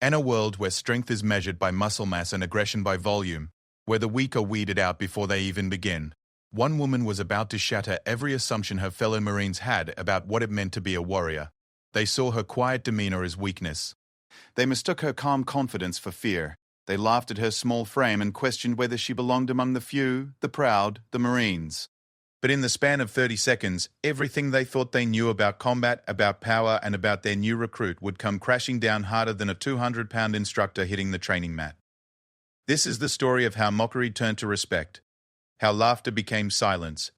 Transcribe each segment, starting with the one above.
In a world where strength is measured by muscle mass and aggression by volume, where the weak are weeded out before they even begin, one woman was about to shatter every assumption her fellow Marines had about what it meant to be a warrior. They saw her quiet demeanor as weakness. They mistook her calm confidence for fear. They laughed at her small frame and questioned whether she belonged among the few, the proud, the Marines. But in the span of 30 seconds, everything they thought they knew about combat, about power, and about their new recruit would come crashing down harder than a 200-pound instructor hitting the training mat. This is the story of how mockery turned to respect, how laughter became silence,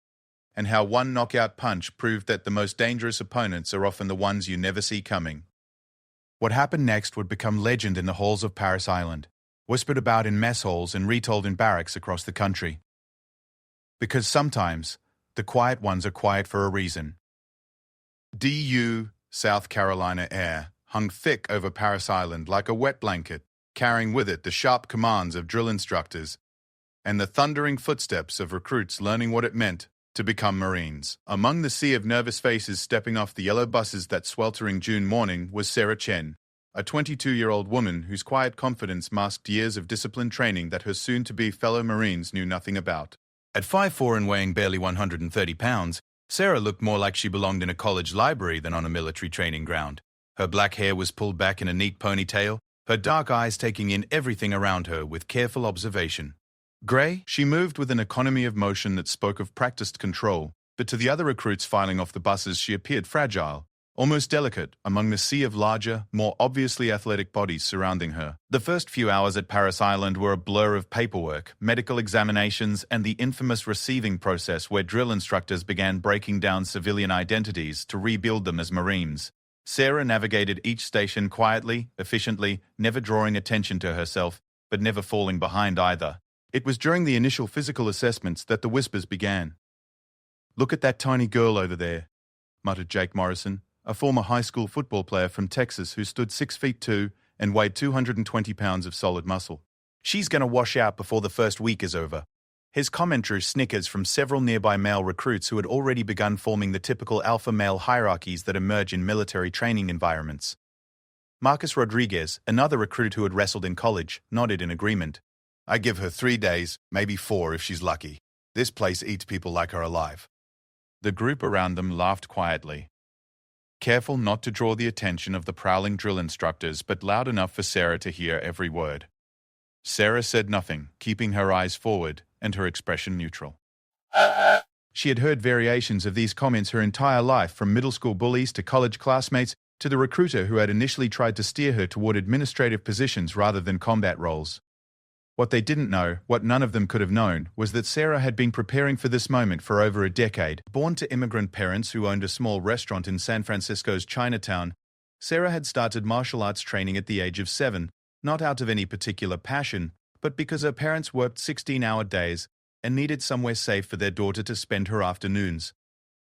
and how one knockout punch proved that the most dangerous opponents are often the ones you never see coming. What happened next would become legend in the halls of Paris Island, whispered about in mess halls and retold in barracks across the country. Because sometimes, the quiet ones are quiet for a reason. DU, South Carolina air, hung thick over Paris Island like a wet blanket, carrying with it the sharp commands of drill instructors and the thundering footsteps of recruits learning what it meant to become Marines. Among the sea of nervous faces stepping off the yellow buses that sweltering June morning was Sarah Chen, a 22-year-old woman whose quiet confidence masked years of disciplined training that her soon-to-be fellow Marines knew nothing about. At 5'4" and weighing barely 130 pounds, Sarah looked more like she belonged in a college library than on a military training ground. Her black hair was pulled back in a neat ponytail, her dark eyes taking in everything around her with careful observation. Grey, she moved with an economy of motion that spoke of practiced control, but to the other recruits filing off the buses she appeared fragile, almost delicate among the sea of larger, more obviously athletic bodies surrounding her. The first few hours at Paris Island were a blur of paperwork, medical examinations, and the infamous receiving process where drill instructors began breaking down civilian identities to rebuild them as Marines. Sarah navigated each station quietly, efficiently, never drawing attention to herself, but never falling behind either. It was during the initial physical assessments that the whispers began. "Look at that tiny girl over there," muttered Jake Morrison, a former high school football player from Texas who stood 6'2" and weighed 220 pounds of solid muscle. "She's going to wash out before the first week is over." His comment drew snickers from several nearby male recruits who had already begun forming the typical alpha male hierarchies that emerge in military training environments. Marcus Rodriguez, another recruit who had wrestled in college, nodded in agreement. "I give her 3 days, maybe 4 if she's lucky. This place eats people like her alive." The group around them laughed quietly, careful not to draw the attention of the prowling drill instructors, but loud enough for Sarah to hear every word. Sarah said nothing, keeping her eyes forward and her expression neutral. She had heard variations of these comments her entire life, from middle school bullies to college classmates to the recruiter who had initially tried to steer her toward administrative positions rather than combat roles. What they didn't know, what none of them could have known, was that Sarah had been preparing for this moment for over a decade. Born to immigrant parents who owned a small restaurant in San Francisco's Chinatown, Sarah had started martial arts training at the age of 7, not out of any particular passion, but because her parents worked 16-hour days and needed somewhere safe for their daughter to spend her afternoons.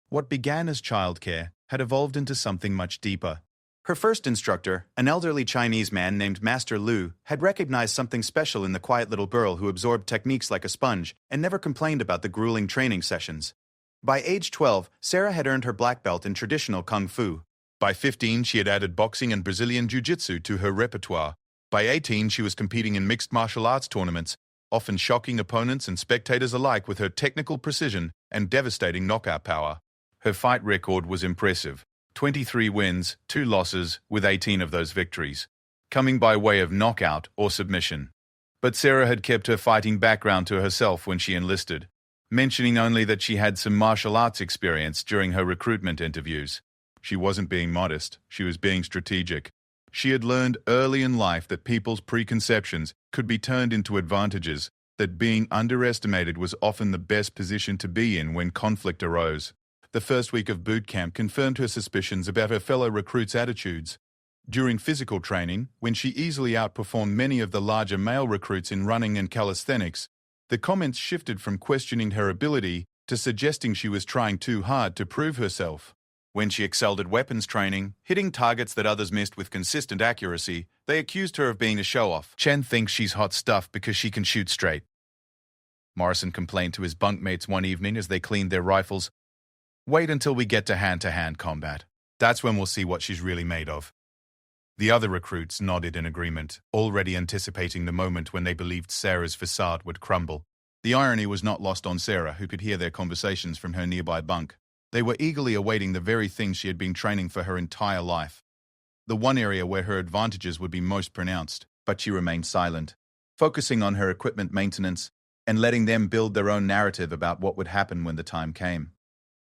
What began as childcare had evolved into something much deeper. Her first instructor, an elderly Chinese man named Master Lu, had recognized something special in the quiet little girl who absorbed techniques like a sponge and never complained about the grueling training sessions. By age 12, Sarah had earned her black belt in traditional kung fu. By 15, she had added boxing and Brazilian jiu-jitsu to her repertoire. By 18, she was competing in mixed martial arts tournaments, often shocking opponents and spectators alike with her technical precision and devastating knockout power. Her fight record was impressive. 23 wins, 2 losses, with 18 of those victories coming by way of knockout or submission. But Sarah had kept her fighting background to herself when she enlisted, mentioning only that she had some martial arts experience during her recruitment interviews. She wasn't being modest, she was being strategic. She had learned early in life that people's preconceptions could be turned into advantages, that being underestimated was often the best position to be in when conflict arose. The first week of boot camp confirmed her suspicions about her fellow recruits' attitudes. During physical training, when she easily outperformed many of the larger male recruits in running and calisthenics, the comments shifted from questioning her ability to suggesting she was trying too hard to prove herself. When she excelled at weapons training, hitting targets that others missed with consistent accuracy, they accused her of being a show-off. "Chen thinks she's hot stuff because she can shoot straight," Morrison complained to his bunkmates one evening as they cleaned their rifles. "Wait until we get to hand-to-hand combat. That's when we'll see what she's really made of." The other recruits nodded in agreement, already anticipating the moment when they believed Sarah's facade would crumble. The irony was not lost on Sarah, who could hear their conversations from her nearby bunk. They were eagerly awaiting the very thing she had been training for her entire life. The one area where her advantages would be most pronounced, but she remained silent, focusing on her equipment maintenance and letting them build their own narrative about what would happen when the time came.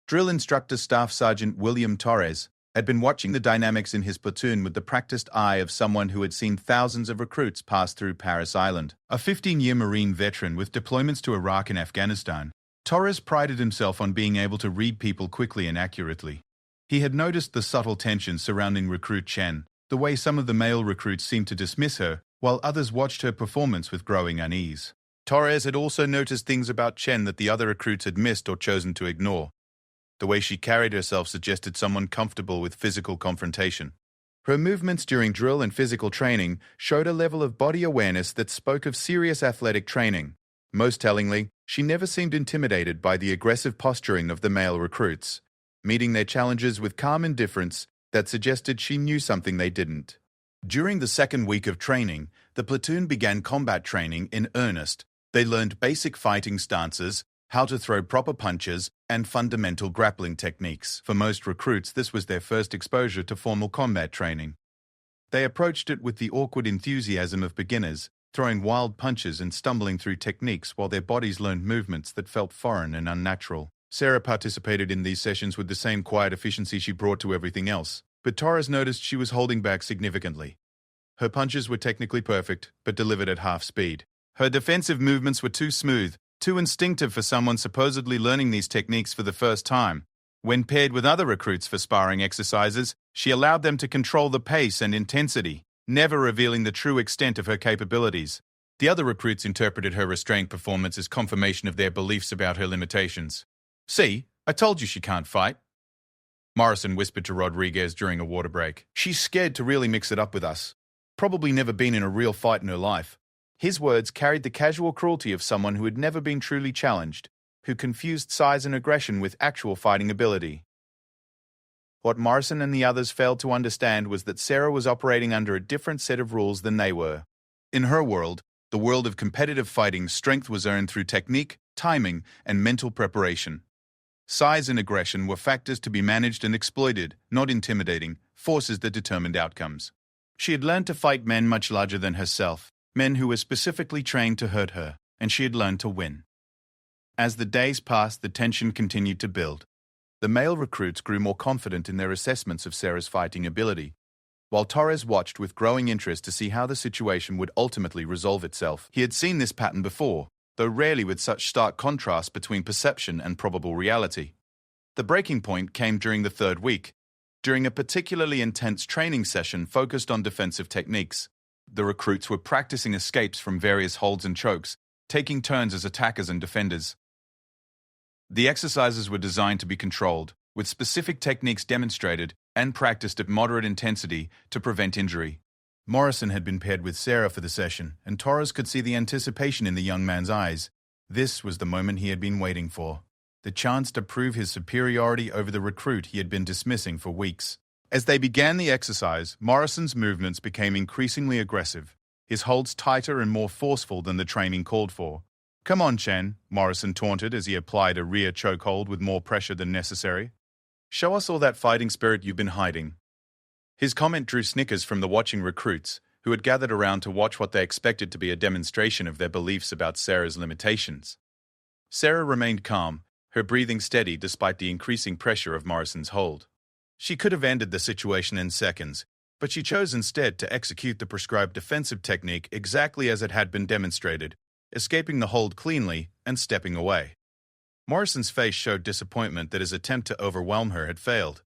Drill Instructor Staff Sergeant William Torres had been watching the dynamics in his platoon with the practiced eye of someone who had seen thousands of recruits pass through Paris Island. A 15-year Marine veteran with deployments to Iraq and Afghanistan, Torres prided himself on being able to read people quickly and accurately. He had noticed the subtle tension surrounding recruit Chen, the way some of the male recruits seemed to dismiss her, while others watched her performance with growing unease. Torres had also noticed things about Chen that the other recruits had missed or chosen to ignore. The way she carried herself suggested someone comfortable with physical confrontation. Her movements during drill and physical training showed a level of body awareness that spoke of serious athletic training. Most tellingly, she never seemed intimidated by the aggressive posturing of the male recruits, meeting their challenges with calm indifference that suggested she knew something they didn't. During the second week of training, the platoon began combat training in earnest. They learned basic fighting stances, how to throw proper punches, and fundamental grappling techniques. For most recruits, this was their first exposure to formal combat training. They approached it with the awkward enthusiasm of beginners, throwing wild punches and stumbling through techniques while their bodies learned movements that felt foreign and unnatural. Sarah participated in these sessions with the same quiet efficiency she brought to everything else, but Torres noticed she was holding back significantly. Her punches were technically perfect, but delivered at half speed. Her defensive movements were too smooth, too instinctive for someone supposedly learning these techniques for the first time. When paired with other recruits for sparring exercises, she allowed them to control the pace and intensity, never revealing the true extent of her capabilities. The other recruits interpreted her restrained performance as confirmation of their beliefs about her limitations. "See, I told you she can't fight," Morrison whispered to Rodriguez during a water break. "She's scared to really mix it up with us. Probably never been in a real fight in her life." His words carried the casual cruelty of someone who had never been truly challenged, who confused size and aggression with actual fighting ability. What Morrison and the others failed to understand was that Sarah was operating under a different set of rules than they were. In her world, the world of competitive fighting, strength was earned through technique, timing, and mental preparation. Size and aggression were factors to be managed and exploited, not intimidating, forces that determined outcomes. She had learned to fight men much larger than herself, men who were specifically trained to hurt her, and she had learned to win. As the days passed, the tension continued to build. The male recruits grew more confident in their assessments of Sarah's fighting ability, while Torres watched with growing interest to see how the situation would ultimately resolve itself. He had seen this pattern before, though rarely with such stark contrast between perception and probable reality. The breaking point came during the third week, during a particularly intense training session focused on defensive techniques. The recruits were practicing escapes from various holds and chokes, taking turns as attackers and defenders. The exercises were designed to be controlled, with specific techniques demonstrated and practiced at moderate intensity to prevent injury. Morrison had been paired with Sarah for the session, and Torres could see the anticipation in the young man's eyes. This was the moment he had been waiting for, the chance to prove his superiority over the recruit he had been dismissing for weeks. As they began the exercise, Morrison's movements became increasingly aggressive, his holds tighter and more forceful than the training called for. "Come on, Chen," Morrison taunted as he applied a rear chokehold with more pressure than necessary. "Show us all that fighting spirit you've been hiding." His comment drew snickers from the watching recruits, who had gathered around to watch what they expected to be a demonstration of their beliefs about Sarah's limitations. Sarah remained calm, her breathing steady despite the increasing pressure of Morrison's hold. She could have ended the situation in seconds, but she chose instead to execute the prescribed defensive technique exactly as it had been demonstrated, escaping the hold cleanly and stepping away. Morrison's face showed disappointment that his attempt to overwhelm her had failed,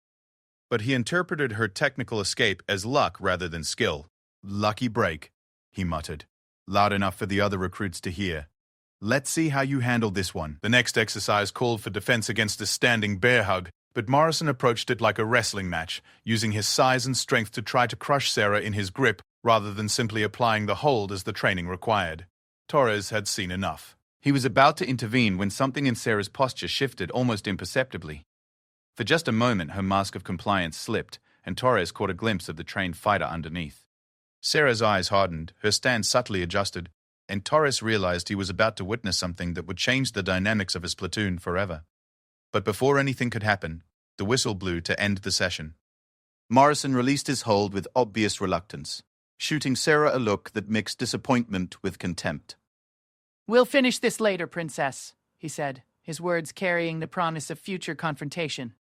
but he interpreted her technical escape as luck rather than skill. "Lucky break," he muttered, loud enough for the other recruits to hear. "Let's see how you handle this one." The next exercise called for defense against a standing bear hug, but Morrison approached it like a wrestling match, using his size and strength to try to crush Sarah in his grip rather than simply applying the hold as the training required. Torres had seen enough. He was about to intervene when something in Sarah's posture shifted almost imperceptibly. For just a moment, her mask of compliance slipped, and Torres caught a glimpse of the trained fighter underneath. Sarah's eyes hardened, her stance subtly adjusted, and Torres realized he was about to witness something that would change the dynamics of his platoon forever. But before anything could happen, the whistle blew to end the session. Morrison released his hold with obvious reluctance, shooting Sarah a look that mixed disappointment with contempt. "We'll finish this later, Princess," he said, his words carrying the promise of future confrontation.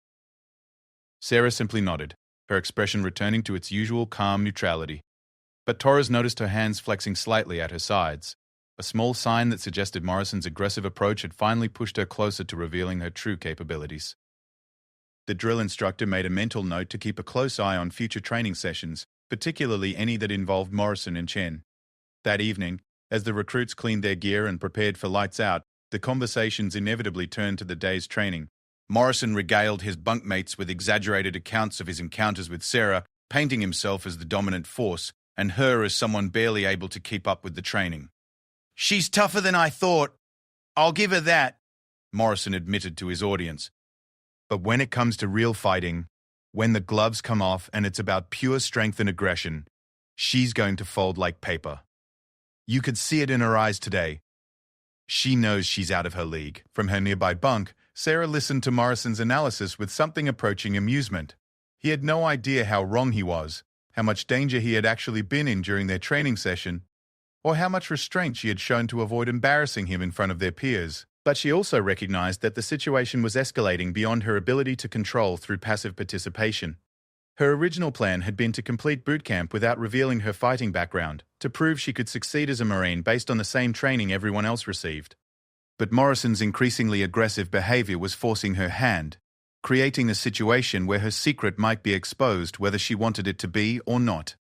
Sarah simply nodded, her expression returning to its usual calm neutrality. But Torres noticed her hands flexing slightly at her sides, a small sign that suggested Morrison's aggressive approach had finally pushed her closer to revealing her true capabilities. The drill instructor made a mental note to keep a close eye on future training sessions, particularly any that involved Morrison and Chen. That evening, as the recruits cleaned their gear and prepared for lights out, the conversations inevitably turned to the day's training. Morrison regaled his bunkmates with exaggerated accounts of his encounters with Sarah, painting himself as the dominant force, and her as someone barely able to keep up with the training. "She's tougher than I thought. I'll give her that," Morrison admitted to his audience. But when it comes to real fighting, when the gloves come off and it's about pure strength and aggression, she's going to fold like paper. You could see it in her eyes today. She knows she's out of her league. From her nearby bunk, Sarah listened to Morrison's analysis with something approaching amusement. He had no idea how wrong he was, how much danger he had actually been in during their training session, or how much restraint she had shown to avoid embarrassing him in front of their peers. But she also recognized that the situation was escalating beyond her ability to control through passive participation. Her original plan had been to complete boot camp without revealing her fighting background, to prove she could succeed as a Marine based on the same training everyone else received. But Morrison's increasingly aggressive behavior was forcing her hand, creating a situation where her secret might be exposed whether she wanted it to be or not.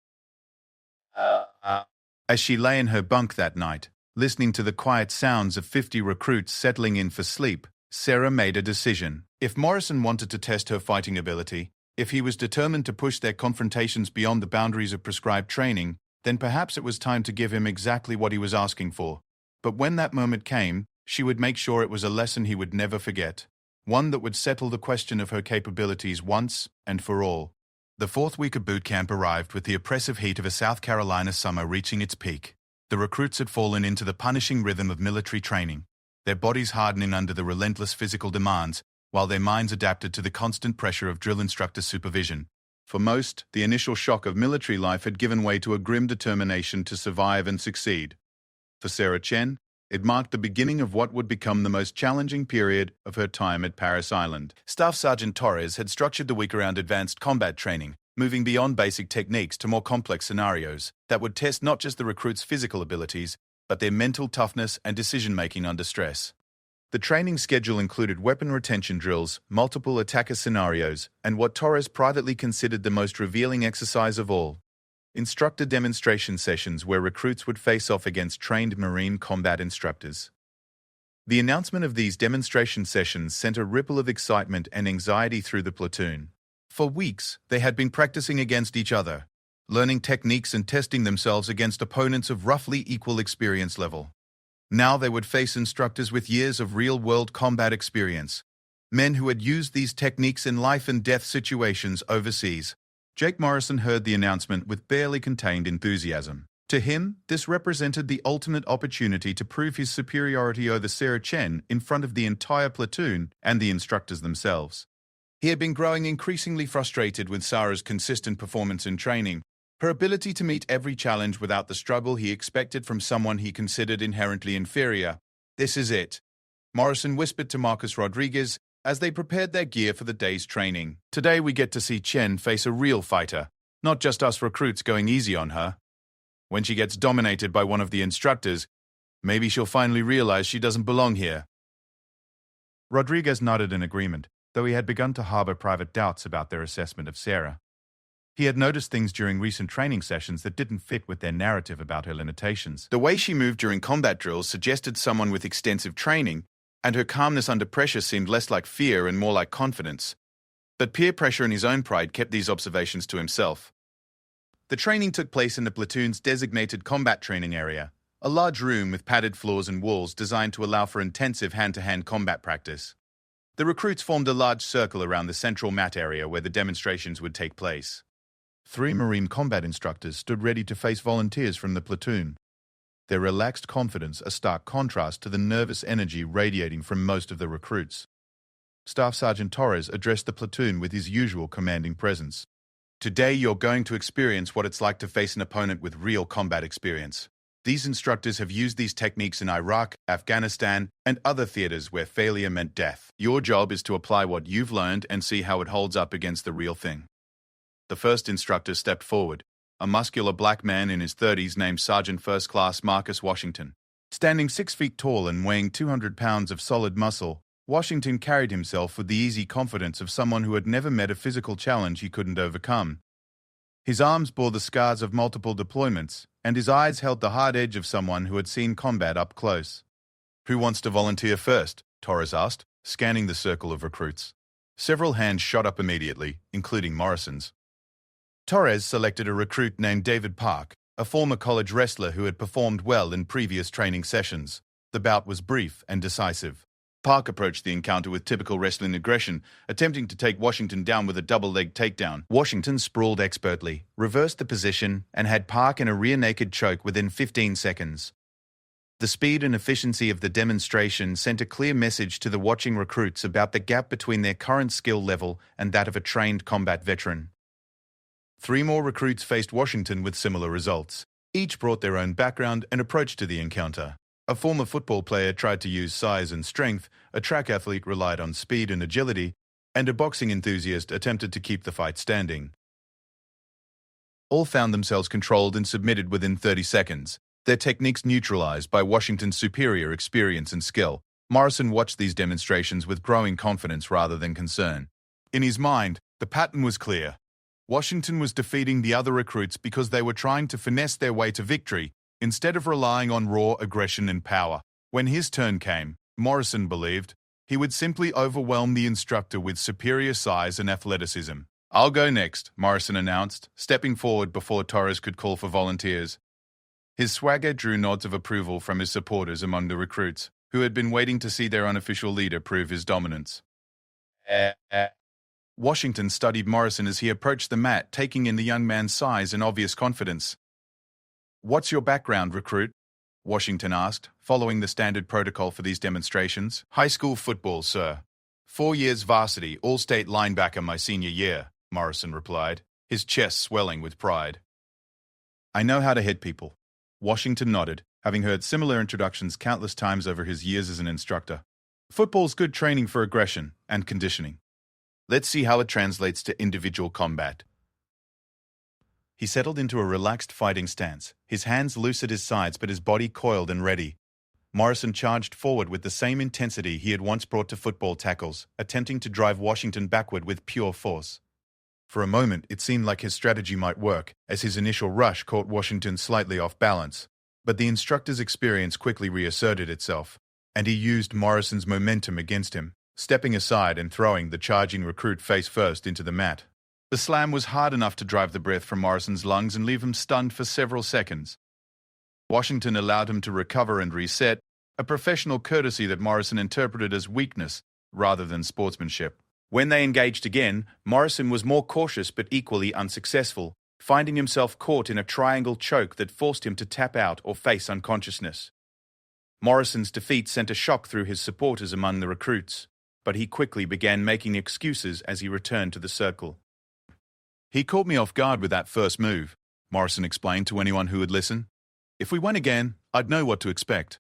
As she lay in her bunk that night, listening to the quiet sounds of 50 recruits settling in for sleep, Sarah made a decision. If Morrison wanted to test her fighting ability, if he was determined to push their confrontations beyond the boundaries of prescribed training, then perhaps it was time to give him exactly what he was asking for. But when that moment came, she would make sure it was a lesson he would never forget, one that would settle the question of her capabilities once and for all. The fourth week of boot camp arrived with the oppressive heat of a South Carolina summer reaching its peak. The recruits had fallen into the punishing rhythm of military training, their bodies hardening under the relentless physical demands, while their minds adapted to the constant pressure of drill instructor supervision. For most, the initial shock of military life had given way to a grim determination to survive and succeed. For Sarah Chen, it marked the beginning of what would become the most challenging period of her time at Paris Island. Staff Sergeant Torres had structured the week around advanced combat training, moving beyond basic techniques to more complex scenarios that would test not just the recruits' physical abilities, but their mental toughness and decision-making under stress. The training schedule included weapon retention drills, multiple attacker scenarios, and what Torres privately considered the most revealing exercise of all: instructor demonstration sessions where recruits would face off against trained Marine combat instructors. The announcement of these demonstration sessions sent a ripple of excitement and anxiety through the platoon. For weeks, they had been practicing against each other, learning techniques and testing themselves against opponents of roughly equal experience level. Now they would face instructors with years of real-world combat experience, men who had used these techniques in life-and-death situations overseas. Jake Morrison heard the announcement with barely contained enthusiasm. To him, this represented the ultimate opportunity to prove his superiority over Sarah Chen in front of the entire platoon and the instructors themselves. He had been growing increasingly frustrated with Sarah's consistent performance in training, her ability to meet every challenge without the struggle he expected from someone he considered inherently inferior. "This is it," Morrison whispered to Marcus Rodriguez as they prepared their gear for the day's training. "Today we get to see Chen face a real fighter, not just us recruits going easy on her. When she gets dominated by one of the instructors, maybe she'll finally realize she doesn't belong here." Rodriguez nodded in agreement, though he had begun to harbor private doubts about their assessment of Sarah. He had noticed things during recent training sessions that didn't fit with their narrative about her limitations. The way she moved during combat drills suggested someone with extensive training, and her calmness under pressure seemed less like fear and more like confidence. But peer pressure and his own pride kept these observations to himself. The training took place in the platoon's designated combat training area, a large room with padded floors and walls designed to allow for intensive hand-to-hand combat practice. The recruits formed a large circle around the central mat area where the demonstrations would take place. 3 Marine combat instructors stood ready to face volunteers from the platoon. Their relaxed confidence a stark contrast to the nervous energy radiating from most of the recruits. Staff Sergeant Torres addressed the platoon with his usual commanding presence. Today you're going to experience what it's like to face an opponent with real combat experience. These instructors have used these techniques in Iraq, Afghanistan, and other theaters where failure meant death. Your job is to apply what you've learned and see how it holds up against the real thing. The first instructor stepped forward, a muscular black man in his 30s named Sergeant First Class Marcus Washington. Standing 6 feet tall and weighing 200 pounds of solid muscle, Washington carried himself with the easy confidence of someone who had never met a physical challenge he couldn't overcome. His arms bore the scars of multiple deployments, and his eyes held the hard edge of someone who had seen combat up close. "Who wants to volunteer first?" Torres asked, scanning the circle of recruits. Several hands shot up immediately, including Morrison's. Torres selected a recruit named David Park, a former college wrestler who had performed well in previous training sessions. The bout was brief and decisive. Park approached the encounter with typical wrestling aggression, attempting to take Washington down with a double-leg takedown. Washington sprawled expertly, reversed the position, and had Park in a rear-naked choke within 15 seconds. The speed and efficiency of the demonstration sent a clear message to the watching recruits about the gap between their current skill level and that of a trained combat veteran. 3 more recruits faced Washington with similar results. Each brought their own background and approach to the encounter. A former football player tried to use size and strength, a track athlete relied on speed and agility, and a boxing enthusiast attempted to keep the fight standing. All found themselves controlled and submitted within 30 seconds, their techniques neutralized by Washington's superior experience and skill. Morrison watched these demonstrations with growing confidence rather than concern. In his mind, the pattern was clear. Washington was defeating the other recruits because they were trying to finesse their way to victory, instead of relying on raw aggression and power. When his turn came, Morrison believed, he would simply overwhelm the instructor with superior size and athleticism. "I'll go next," Morrison announced, stepping forward before Torres could call for volunteers. His swagger drew nods of approval from his supporters among the recruits, who had been waiting to see their unofficial leader prove his dominance. Washington studied Morrison as he approached the mat, taking in the young man's size and obvious confidence. "What's your background, recruit?" Washington asked, following the standard protocol for these demonstrations. "High school football, sir. 4 years varsity, all-state linebacker my senior year," Morrison replied, his chest swelling with pride. "I know how to hit people." Washington nodded, having heard similar introductions countless times over his years as an instructor. "Football's good training for aggression and conditioning. Let's see how it translates to individual combat." He settled into a relaxed fighting stance, his hands loose at his sides but his body coiled and ready. Morrison charged forward with the same intensity he had once brought to football tackles, attempting to drive Washington backward with pure force. For a moment, it seemed like his strategy might work, as his initial rush caught Washington slightly off balance. But the instructor's experience quickly reasserted itself, and he used Morrison's momentum against him, stepping aside and throwing the charging recruit face first into the mat. The slam was hard enough to drive the breath from Morrison's lungs and leave him stunned for several seconds. Washington allowed him to recover and reset, a professional courtesy that Morrison interpreted as weakness rather than sportsmanship. When they engaged again, Morrison was more cautious but equally unsuccessful, finding himself caught in a triangle choke that forced him to tap out or face unconsciousness. Morrison's defeat sent a shock through his supporters among the recruits, but he quickly began making excuses as he returned to the circle. "He caught me off guard with that first move," Morrison explained to anyone who would listen. "If we went again, I'd know what to expect."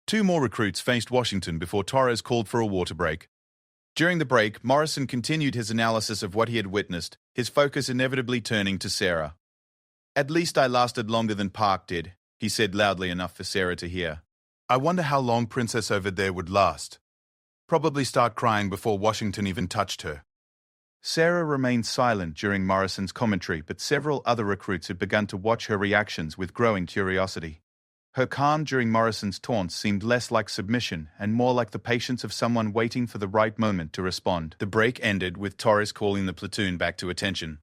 2 more recruits faced Washington before Torres called for a water break. During the break, Morrison continued his analysis of what he had witnessed, his focus inevitably turning to Sarah. "At least I lasted longer than Park did," he said loudly enough for Sarah to hear. "I wonder how long Princess over there would last. Probably start crying before Washington even touched her." Sarah remained silent during Morrison's commentary, but several other recruits had begun to watch her reactions with growing curiosity. Her calm during Morrison's taunts seemed less like submission and more like the patience of someone waiting for the right moment to respond. The break ended with Torres calling the platoon back to attention.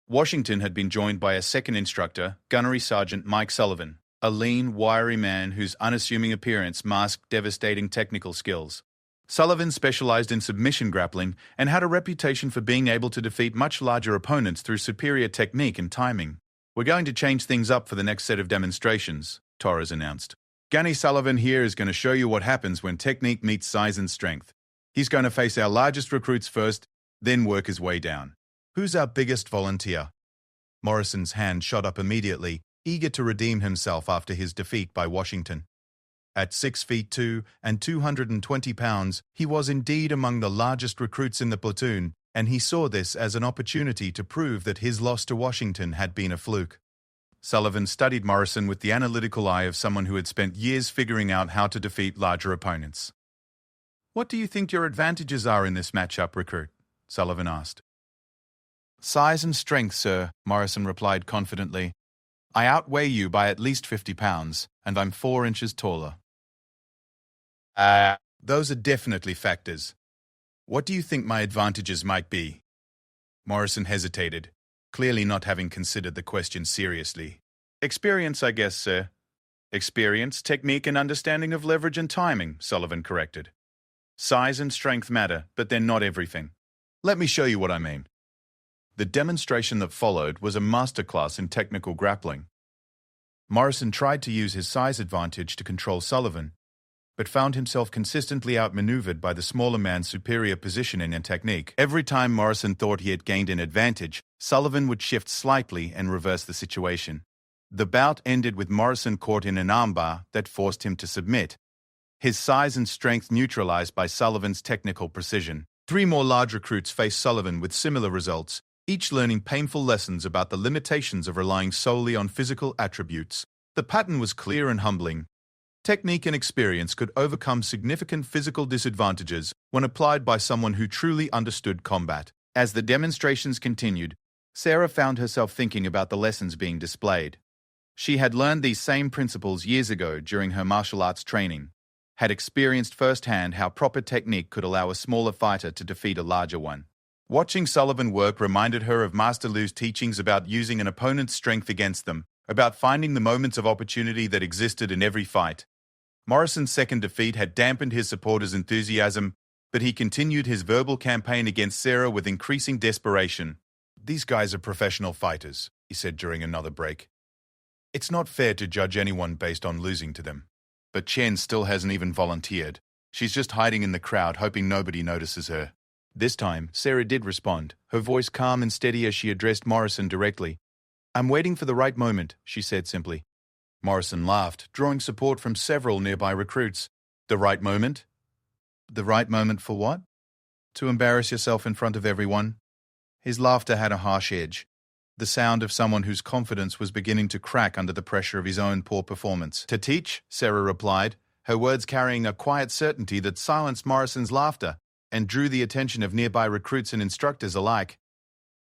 Washington had been joined by a second instructor, Gunnery Sergeant Mike Sullivan, a lean, wiry man whose unassuming appearance masked devastating technical skills. Sullivan specialized in submission grappling and had a reputation for being able to defeat much larger opponents through superior technique and timing. "We're going to change things up for the next set of demonstrations," Torres announced. "Gunny Sullivan here is going to show you what happens when technique meets size and strength. He's going to face our largest recruits first, then work his way down." "Who's our biggest volunteer?" Morrison's hand shot up immediately, eager to redeem himself after his defeat by Washington. At 6'2" and 220 pounds, he was indeed among the largest recruits in the platoon, and he saw this as an opportunity to prove that his loss to Washington had been a fluke. Sullivan studied Morrison with the analytical eye of someone who had spent years figuring out how to defeat larger opponents. "What do you think your advantages are in this matchup, recruit?" Sullivan asked. "Size and strength, sir," Morrison replied confidently. "I outweigh you by at least 50 pounds, and I'm 4 inches taller." Those are definitely factors. What do you think my advantages might be?" Morrison hesitated, clearly not having considered the question seriously. "Experience, I guess, sir." "Experience, technique, and understanding of leverage and timing," Sullivan corrected. "Size and strength matter, but they're not everything. Let me show you what I mean." The demonstration that followed was a masterclass in technical grappling. Morrison tried to use his size advantage to control Sullivan, but found himself consistently outmaneuvered by the smaller man's superior positioning and technique. Every time Morrison thought he had gained an advantage, Sullivan would shift slightly and reverse the situation. The bout ended with Morrison caught in an armbar that forced him to submit, his size and strength neutralized by Sullivan's technical precision. 3 more large recruits faced Sullivan with similar results, each learning painful lessons about the limitations of relying solely on physical attributes. The pattern was clear and humbling. Technique and experience could overcome significant physical disadvantages when applied by someone who truly understood combat. As the demonstrations continued, Sarah found herself thinking about the lessons being displayed. She had learned these same principles years ago during her martial arts training, had experienced firsthand how proper technique could allow a smaller fighter to defeat a larger one. Watching Sullivan work reminded her of Master Lu's teachings about using an opponent's strength against them, about finding the moments of opportunity that existed in every fight. Morrison's second defeat had dampened his supporters' enthusiasm, but he continued his verbal campaign against Sarah with increasing desperation. "These guys are professional fighters," he said during another break. "It's not fair to judge anyone based on losing to them. But Chen still hasn't even volunteered. She's just hiding in the crowd, hoping nobody notices her." This time, Sarah did respond, her voice calm and steady as she addressed Morrison directly. "I'm waiting for the right moment," she said simply. Morrison laughed, drawing support from several nearby recruits. "The right moment?" "The right moment for what?" "To embarrass yourself in front of everyone." His laughter had a harsh edge, the sound of someone whose confidence was beginning to crack under the pressure of his own poor performance. "To teach," Sarah replied, her words carrying a quiet certainty that silenced Morrison's laughter and drew the attention of nearby recruits and instructors alike.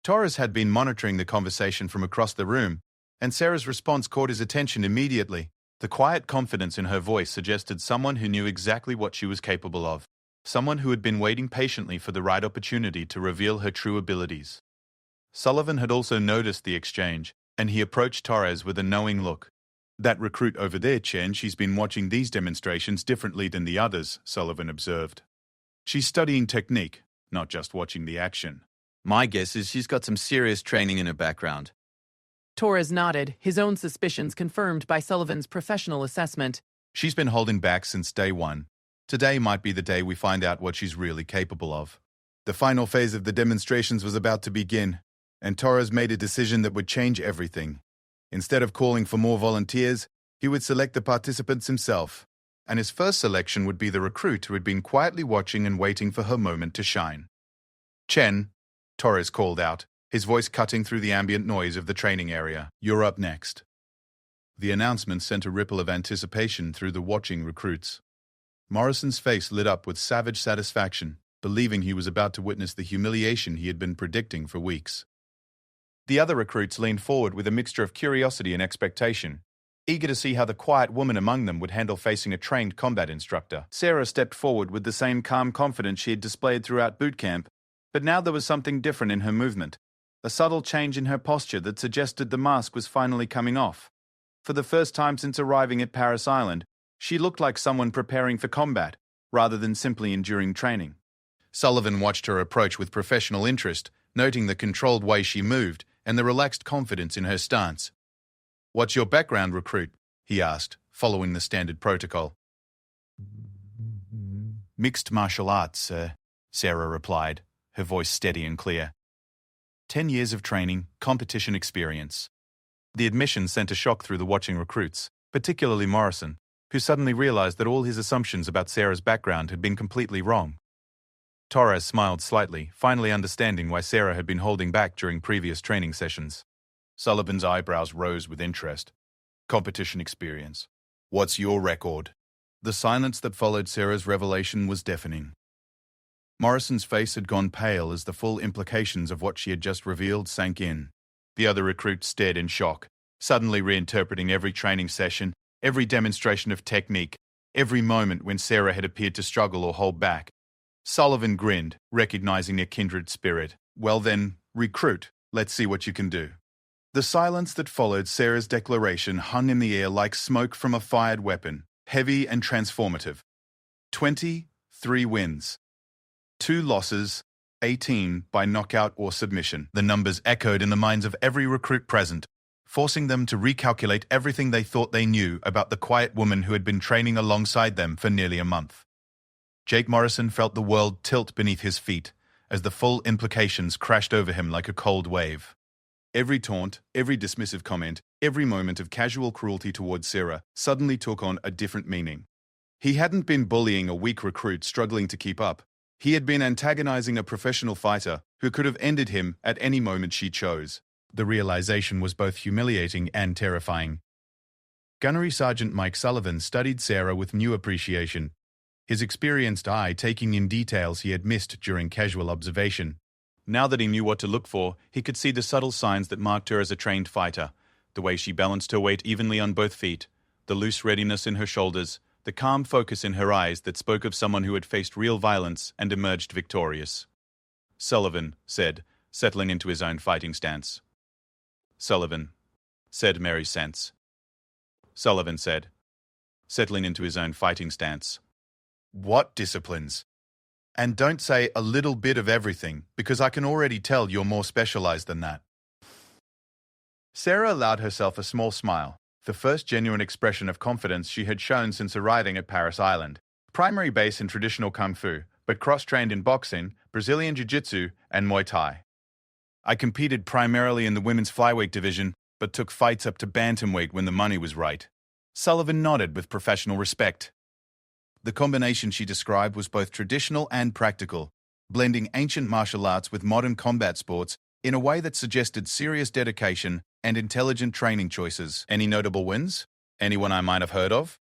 Torres had been monitoring the conversation from across the room, and Sarah's response caught his attention immediately. The quiet confidence in her voice suggested someone who knew exactly what she was capable of, someone who had been waiting patiently for the right opportunity to reveal her true abilities. Sullivan had also noticed the exchange, and he approached Torres with a knowing look. "That recruit over there, Chen, she's been watching these demonstrations differently than the others," Sullivan observed. "She's studying technique, not just watching the action. My guess is she's got some serious training in her background." Torres nodded, his own suspicions confirmed by Sullivan's professional assessment. "She's been holding back since day one. Today might be the day we find out what she's really capable of." The final phase of the demonstrations was about to begin, and Torres made a decision that would change everything. Instead of calling for more volunteers, he would select the participants himself, and his first selection would be the recruit who had been quietly watching and waiting for her moment to shine. "Chen," Torres called out, his voice cutting through the ambient noise of the training area. "You're up next." The announcement sent a ripple of anticipation through the watching recruits. Morrison's face lit up with savage satisfaction, believing he was about to witness the humiliation he had been predicting for weeks. The other recruits leaned forward with a mixture of curiosity and expectation, eager to see how the quiet woman among them would handle facing a trained combat instructor. Sarah stepped forward with the same calm confidence she had displayed throughout boot camp, but now there was something different in her movement, a subtle change in her posture that suggested the mask was finally coming off. For the first time since arriving at Paris Island, she looked like someone preparing for combat, rather than simply enduring training. Sullivan watched her approach with professional interest, noting the controlled way she moved and the relaxed confidence in her stance. "What's your background, recruit?" he asked, following the standard protocol. "Mixed martial arts, sir," Sarah replied, her voice steady and clear. 10 years of training, competition experience. The admission sent a shock through the watching recruits, particularly Morrison, who suddenly realized that all his assumptions about Sarah's background had been completely wrong. Torres smiled slightly, finally understanding why Sarah had been holding back during previous training sessions. Sullivan's eyebrows rose with interest. "Competition experience. What's your record?" The silence that followed Sarah's revelation was deafening. Morrison's face had gone pale as the full implications of what she had just revealed sank in. The other recruits stared in shock, suddenly reinterpreting every training session, every demonstration of technique, every moment when Sarah had appeared to struggle or hold back. Sullivan grinned, recognizing their kindred spirit. "Well then, recruit, let's see what you can do." The silence that followed Sarah's declaration hung in the air like smoke from a fired weapon, heavy and transformative. 23 wins. 2 losses, 18 by knockout or submission. The numbers echoed in the minds of every recruit present, forcing them to recalculate everything they thought they knew about the quiet woman who had been training alongside them for nearly a month. Jake Morrison felt the world tilt beneath his feet as the full implications crashed over him like a cold wave. Every taunt, every dismissive comment, every moment of casual cruelty towards Sarah suddenly took on a different meaning. He hadn't been bullying a weak recruit struggling to keep up. He had been antagonizing a professional fighter who could have ended him at any moment she chose. The realization was both humiliating and terrifying. Gunnery Sergeant Mike Sullivan studied Sarah with new appreciation, his experienced eye taking in details he had missed during casual observation. Now that he knew what to look for, he could see the subtle signs that marked her as a trained fighter, the way she balanced her weight evenly on both feet, the loose readiness in her shoulders, the calm focus in her eyes that spoke of someone who had faced real violence and emerged victorious. "Sullivan," said, settling into his own fighting stance. "Sullivan," said Mary Sense. Sullivan said, settling into his own fighting stance. "What disciplines? And don't say a little bit of everything, because I can already tell you're more specialized than that." Sarah allowed herself a small smile, the first genuine expression of confidence she had shown since arriving at Paris Island. Primary base in traditional Kung Fu, but cross-trained in boxing, Brazilian Jiu-Jitsu, and Muay Thai. "I competed primarily in the women's flyweight division, but took fights up to bantamweight when the money was right." Sullivan nodded with professional respect. The combination she described was both traditional and practical, blending ancient martial arts with modern combat sports in a way that suggested serious dedication and intelligent training choices. "Any notable wins? Anyone I might have heard of?"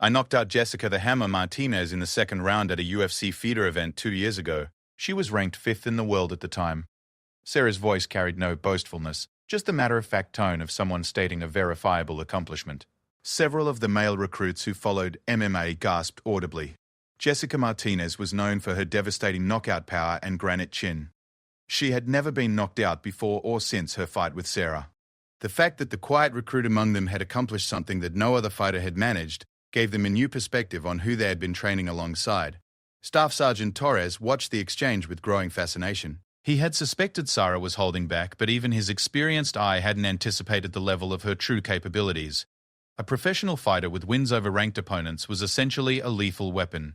"I knocked out Jessica the Hammer Martinez in the second round at a UFC feeder event 2 years ago. She was ranked 5th in the world at the time." Sarah's voice carried no boastfulness, just the matter-of-fact tone of someone stating a verifiable accomplishment. Several of the male recruits who followed MMA gasped audibly. Jessica Martinez was known for her devastating knockout power and granite chin. She had never been knocked out before or since her fight with Sarah. The fact that the quiet recruit among them had accomplished something that no other fighter had managed gave them a new perspective on who they had been training alongside. Staff Sergeant Torres watched the exchange with growing fascination. He had suspected Sarah was holding back, but even his experienced eye hadn't anticipated the level of her true capabilities. A professional fighter with wins over ranked opponents was essentially a lethal weapon.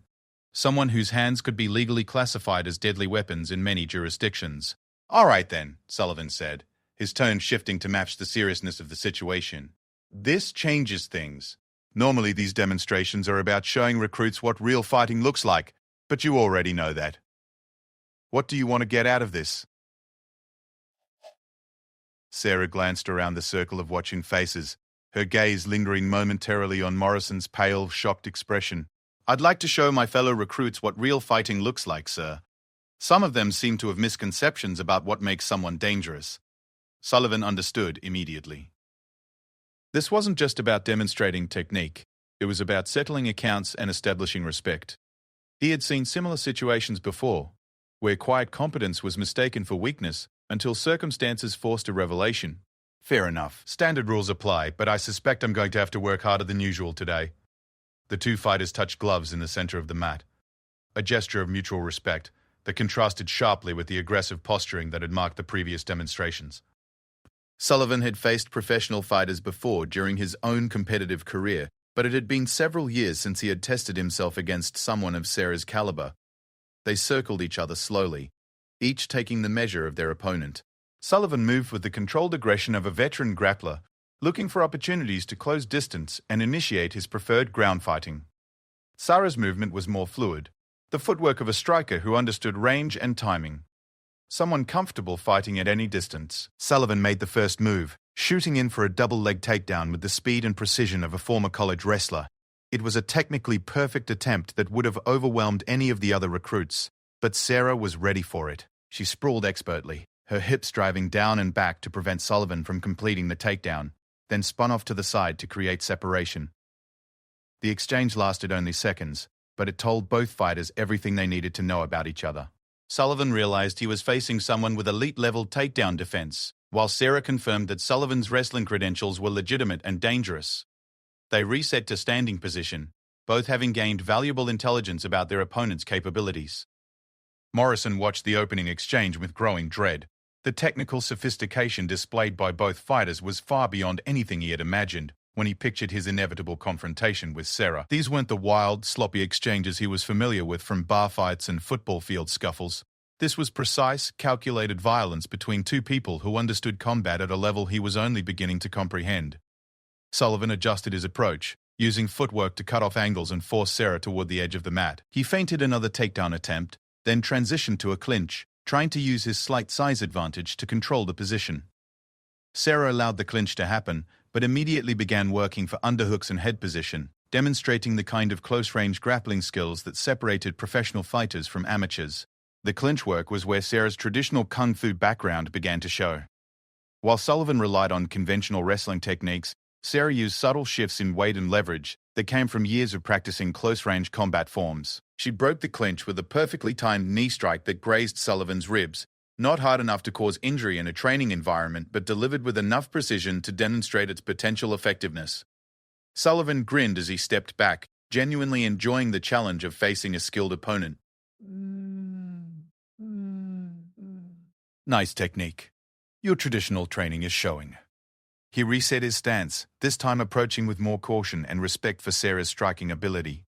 Someone whose hands could be legally classified as deadly weapons in many jurisdictions. "All right then," Sullivan said, his tone shifting to match the seriousness of the situation. "This changes things. Normally these demonstrations are about showing recruits what real fighting looks like, but you already know that. What do you want to get out of this?" Sarah glanced around the circle of watching faces, her gaze lingering momentarily on Morrison's pale, shocked expression. "I'd like to show my fellow recruits what real fighting looks like, sir. Some of them seem to have misconceptions about what makes someone dangerous." Sullivan understood immediately. This wasn't just about demonstrating technique. It was about settling accounts and establishing respect. He had seen similar situations before, where quiet competence was mistaken for weakness until circumstances forced a revelation. "Fair enough. Standard rules apply, but I suspect I'm going to have to work harder than usual today." The two fighters touched gloves in the center of the mat, a gesture of mutual respect that contrasted sharply with the aggressive posturing that had marked the previous demonstrations. Sullivan had faced professional fighters before during his own competitive career, but it had been several years since he had tested himself against someone of Sarah's caliber. They circled each other slowly, each taking the measure of their opponent. Sullivan moved with the controlled aggression of a veteran grappler, looking for opportunities to close distance and initiate his preferred ground fighting. Sarah's movement was more fluid, the footwork of a striker who understood range and timing. Someone comfortable fighting at any distance. Sullivan made the first move, shooting in for a double-leg takedown with the speed and precision of a former college wrestler. It was a technically perfect attempt that would have overwhelmed any of the other recruits, but Sarah was ready for it. She sprawled expertly, her hips driving down and back to prevent Sullivan from completing the takedown, then spun off to the side to create separation. The exchange lasted only seconds, but it told both fighters everything they needed to know about each other. Sullivan realized he was facing someone with elite-level takedown defense, while Sarah confirmed that Sullivan's wrestling credentials were legitimate and dangerous. They reset to standing position, both having gained valuable intelligence about their opponent's capabilities. Morrison watched the opening exchange with growing dread. The technical sophistication displayed by both fighters was far beyond anything he had imagined when he pictured his inevitable confrontation with Sarah. These weren't the wild, sloppy exchanges he was familiar with from bar fights and football field scuffles. This was precise, calculated violence between two people who understood combat at a level he was only beginning to comprehend. Sullivan adjusted his approach, using footwork to cut off angles and force Sarah toward the edge of the mat. He feinted another takedown attempt, then transitioned to a clinch, trying to use his slight size advantage to control the position. Sarah allowed the clinch to happen, but immediately began working for underhooks and head position, demonstrating the kind of close-range grappling skills that separated professional fighters from amateurs. The clinch work was where Sarah's traditional kung fu background began to show. While Sullivan relied on conventional wrestling techniques, Sarah used subtle shifts in weight and leverage that came from years of practicing close-range combat forms. She broke the clinch with a perfectly timed knee strike that grazed Sullivan's ribs, not hard enough to cause injury in a training environment, but delivered with enough precision to demonstrate its potential effectiveness. Sullivan grinned as he stepped back, genuinely enjoying the challenge of facing a skilled opponent. Nice technique. Your traditional training is showing. He reset his stance, this time approaching with more caution and respect for Sarah's striking ability.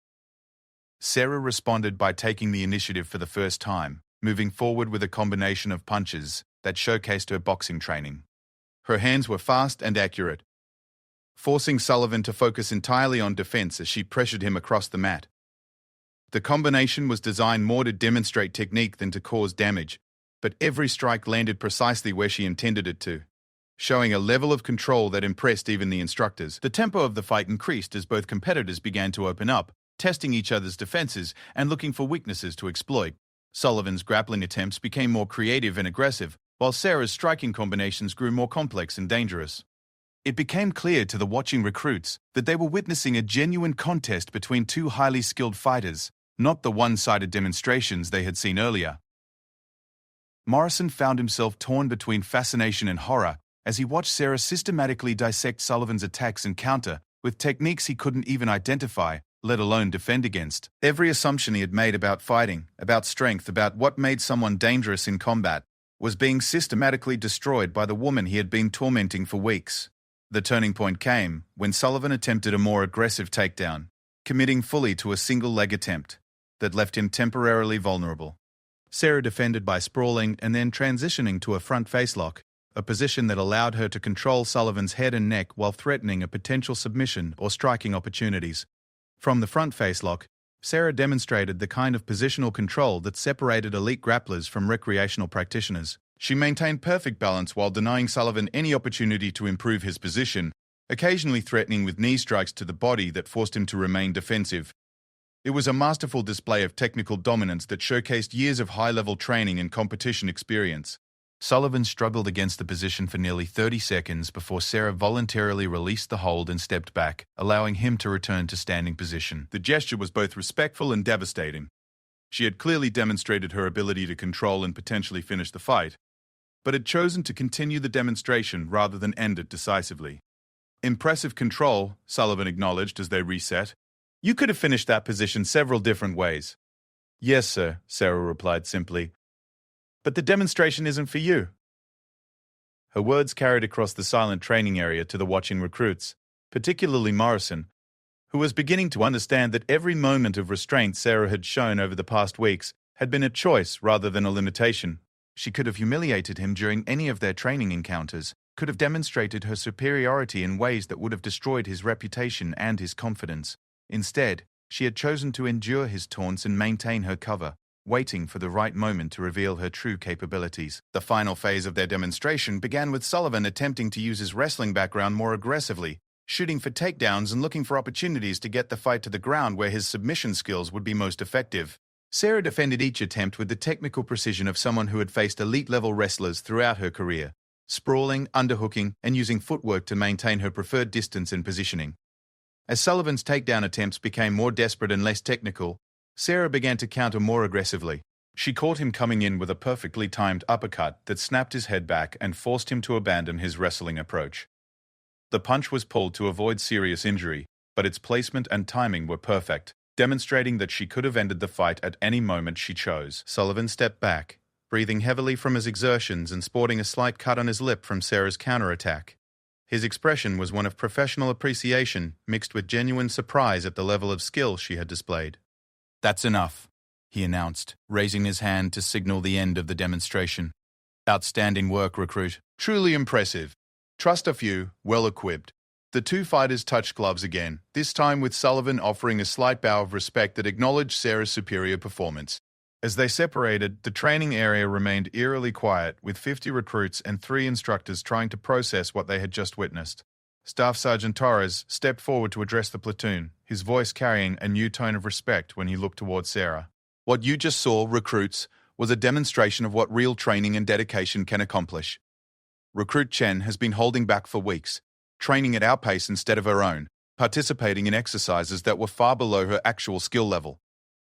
Sarah responded by taking the initiative for the first time, moving forward with a combination of punches that showcased her boxing training. Her hands were fast and accurate, forcing Sullivan to focus entirely on defense as she pressured him across the mat. The combination was designed more to demonstrate technique than to cause damage, but every strike landed precisely where she intended it to, showing a level of control that impressed even the instructors. The tempo of the fight increased as both competitors began to open up, testing each other's defenses and looking for weaknesses to exploit. Sullivan's grappling attempts became more creative and aggressive, while Sarah's striking combinations grew more complex and dangerous. It became clear to the watching recruits that they were witnessing a genuine contest between two highly skilled fighters, not the one-sided demonstrations they had seen earlier. Morrison found himself torn between fascination and horror as he watched Sarah systematically dissect Sullivan's attacks and counter with techniques he couldn't even identify, let alone defend against. Every assumption he had made about fighting, about strength, about what made someone dangerous in combat, was being systematically destroyed by the woman he had been tormenting for weeks. The turning point came when Sullivan attempted a more aggressive takedown, committing fully to a single leg attempt that left him temporarily vulnerable. Sarah defended by sprawling and then transitioning to a front facelock, a position that allowed her to control Sullivan's head and neck while threatening a potential submission or striking opportunities. From the front facelock, Sarah demonstrated the kind of positional control that separated elite grapplers from recreational practitioners. She maintained perfect balance while denying Sullivan any opportunity to improve his position, occasionally threatening with knee strikes to the body that forced him to remain defensive. It was a masterful display of technical dominance that showcased years of high-level training and competition experience. Sullivan struggled against the position for nearly 30 seconds before Sarah voluntarily released the hold and stepped back, allowing him to return to standing position. The gesture was both respectful and devastating. She had clearly demonstrated her ability to control and potentially finish the fight, but had chosen to continue the demonstration rather than end it decisively. Impressive control, Sullivan acknowledged as they reset. You could have finished that position several different ways. Yes, sir, Sarah replied simply. But the demonstration isn't for you. Her words carried across the silent training area to the watching recruits, particularly Morrison, who was beginning to understand that every moment of restraint Sarah had shown over the past weeks had been a choice rather than a limitation. She could have humiliated him during any of their training encounters, could have demonstrated her superiority in ways that would have destroyed his reputation and his confidence. Instead, she had chosen to endure his taunts and maintain her cover, waiting for the right moment to reveal her true capabilities. The final phase of their demonstration began with Sullivan attempting to use his wrestling background more aggressively, shooting for takedowns and looking for opportunities to get the fight to the ground where his submission skills would be most effective. Sarah defended each attempt with the technical precision of someone who had faced elite-level wrestlers throughout her career, sprawling, underhooking, and using footwork to maintain her preferred distance and positioning. As Sullivan's takedown attempts became more desperate and less technical, Sarah began to counter more aggressively. She caught him coming in with a perfectly timed uppercut that snapped his head back and forced him to abandon his wrestling approach. The punch was pulled to avoid serious injury, but its placement and timing were perfect, demonstrating that she could have ended the fight at any moment she chose. Sullivan stepped back, breathing heavily from his exertions and sporting a slight cut on his lip from Sarah's counterattack. His expression was one of professional appreciation mixed with genuine surprise at the level of skill she had displayed. "That's enough," he announced, raising his hand to signal the end of the demonstration. "Outstanding work, recruit. Truly impressive. Trust a few, well-equipped." The two fighters touched gloves again, this time with Sullivan offering a slight bow of respect that acknowledged Sarah's superior performance. As they separated, the training area remained eerily quiet, with 50 recruits and 3 instructors trying to process what they had just witnessed. Staff Sergeant Torres stepped forward to address the platoon, his voice carrying a new tone of respect when he looked towards Sarah. "What you just saw, recruits, was a demonstration of what real training and dedication can accomplish. Recruit Chen has been holding back for weeks, training at our pace instead of her own, participating in exercises that were far below her actual skill level.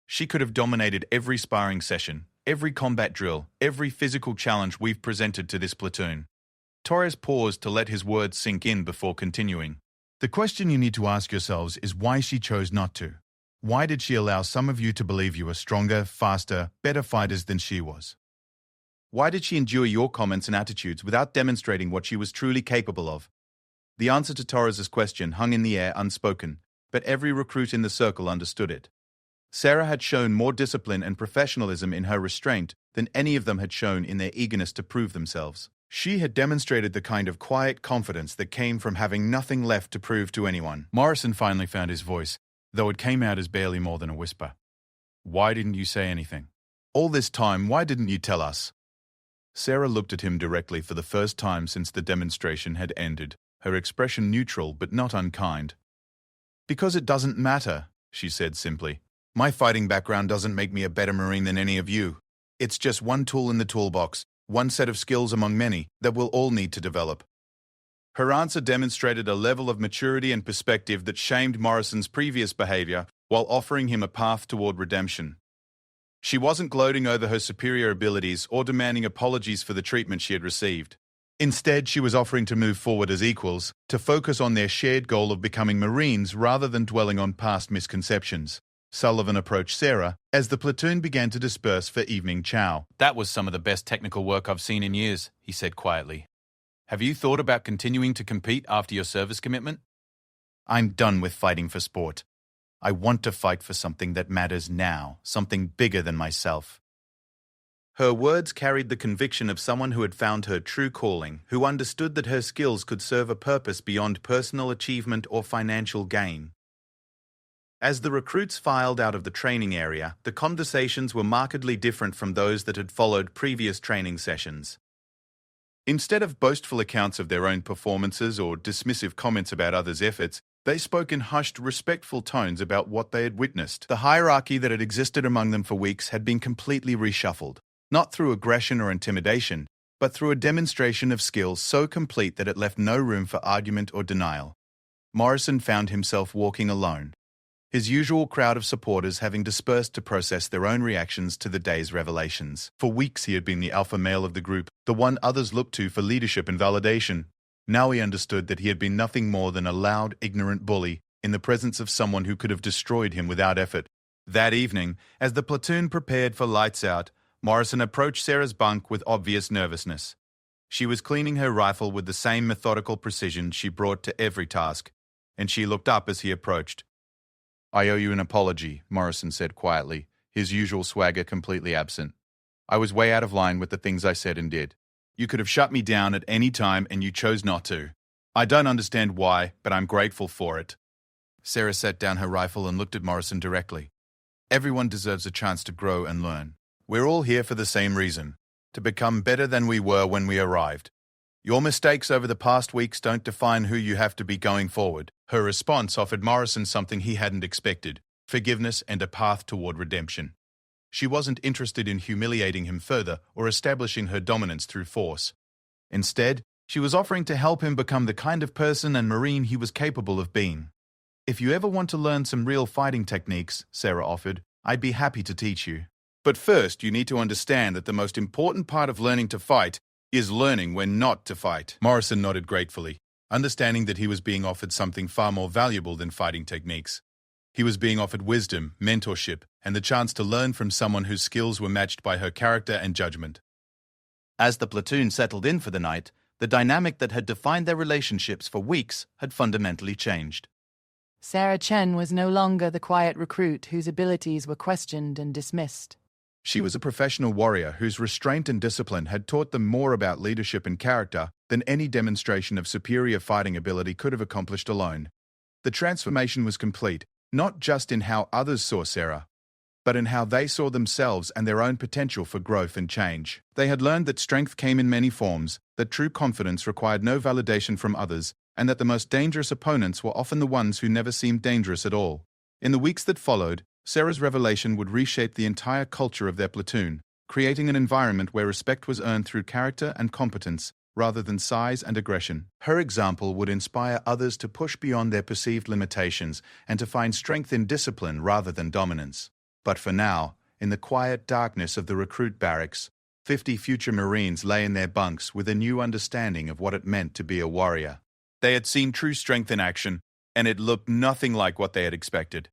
She could have dominated every sparring session, every combat drill, every physical challenge we've presented to this platoon." Torres paused to let his words sink in before continuing. "The question you need to ask yourselves is why she chose not to. Why did she allow some of you to believe you were stronger, faster, better fighters than she was? Why did she endure your comments and attitudes without demonstrating what she was truly capable of?" The answer to Torres's question hung in the air unspoken, but every recruit in the circle understood it. Sarah had shown more discipline and professionalism in her restraint than any of them had shown in their eagerness to prove themselves. She had demonstrated the kind of quiet confidence that came from having nothing left to prove to anyone. Morrison finally found his voice, though it came out as barely more than a whisper. "Why didn't you say anything? All this time, why didn't you tell us?" Sarah looked at him directly for the first time since the demonstration had ended, her expression neutral but not unkind. "Because it doesn't matter," she said simply. "My fighting background doesn't make me a better Marine than any of you. It's just one tool in the toolbox, one set of skills among many that we'll all need to develop." Her answer demonstrated a level of maturity and perspective that shamed Morrison's previous behavior while offering him a path toward redemption. She wasn't gloating over her superior abilities or demanding apologies for the treatment she had received. Instead, she was offering to move forward as equals, to focus on their shared goal of becoming Marines rather than dwelling on past misconceptions. Sullivan approached Sarah as the platoon began to disperse for evening chow. "That was some of the best technical work I've seen in years," he said quietly. "Have you thought about continuing to compete after your service commitment?" "I'm done with fighting for sport. I want to fight for something that matters now, something bigger than myself." Her words carried the conviction of someone who had found her true calling, who understood that her skills could serve a purpose beyond personal achievement or financial gain. As the recruits filed out of the training area, the conversations were markedly different from those that had followed previous training sessions. Instead of boastful accounts of their own performances or dismissive comments about others' efforts, they spoke in hushed, respectful tones about what they had witnessed. The hierarchy that had existed among them for weeks had been completely reshuffled, not through aggression or intimidation, but through a demonstration of skills so complete that it left no room for argument or denial. Morrison found himself walking alone, his usual crowd of supporters having dispersed to process their own reactions to the day's revelations. For weeks he had been the alpha male of the group, the one others looked to for leadership and validation. Now he understood that he had been nothing more than a loud, ignorant bully in the presence of someone who could have destroyed him without effort. That evening, as the platoon prepared for lights out, Morrison approached Sarah's bunk with obvious nervousness. She was cleaning her rifle with the same methodical precision she brought to every task, and she looked up as he approached. "I owe you an apology," Morrison said quietly, his usual swagger completely absent. "I was way out of line with the things I said and did. You could have shut me down at any time and you chose not to. I don't understand why, but I'm grateful for it." Sarah set down her rifle and looked at Morrison directly. "Everyone deserves a chance to grow and learn. We're all here for the same reason, to become better than we were when we arrived. Your mistakes over the past weeks don't define who you have to be going forward." Her response offered Morrison something he hadn't expected: forgiveness and a path toward redemption. She wasn't interested in humiliating him further or establishing her dominance through force. Instead, she was offering to help him become the kind of person and Marine he was capable of being. "If you ever want to learn some real fighting techniques," Sarah offered, "I'd be happy to teach you. But first, you need to understand that the most important part of learning to fight is learning when not to fight." Morrison nodded gratefully, understanding that he was being offered something far more valuable than fighting techniques. He was being offered wisdom, mentorship, and the chance to learn from someone whose skills were matched by her character and judgment. As the platoon settled in for the night, the dynamic that had defined their relationships for weeks had fundamentally changed. Sarah Chen was no longer the quiet recruit whose abilities were questioned and dismissed. She was a professional warrior whose restraint and discipline had taught them more about leadership and character than any demonstration of superior fighting ability could have accomplished alone. The transformation was complete, not just in how others saw Sarah, but in how they saw themselves and their own potential for growth and change. They had learned that strength came in many forms, that true confidence required no validation from others, and that the most dangerous opponents were often the ones who never seemed dangerous at all. In the weeks that followed, Sarah's revelation would reshape the entire culture of their platoon, creating an environment where respect was earned through character and competence, rather than size and aggression. Her example would inspire others to push beyond their perceived limitations and to find strength in discipline rather than dominance. But for now, in the quiet darkness of the recruit barracks, 50 future Marines lay in their bunks with a new understanding of what it meant to be a warrior. They had seen true strength in action, and it looked nothing like what they had expected.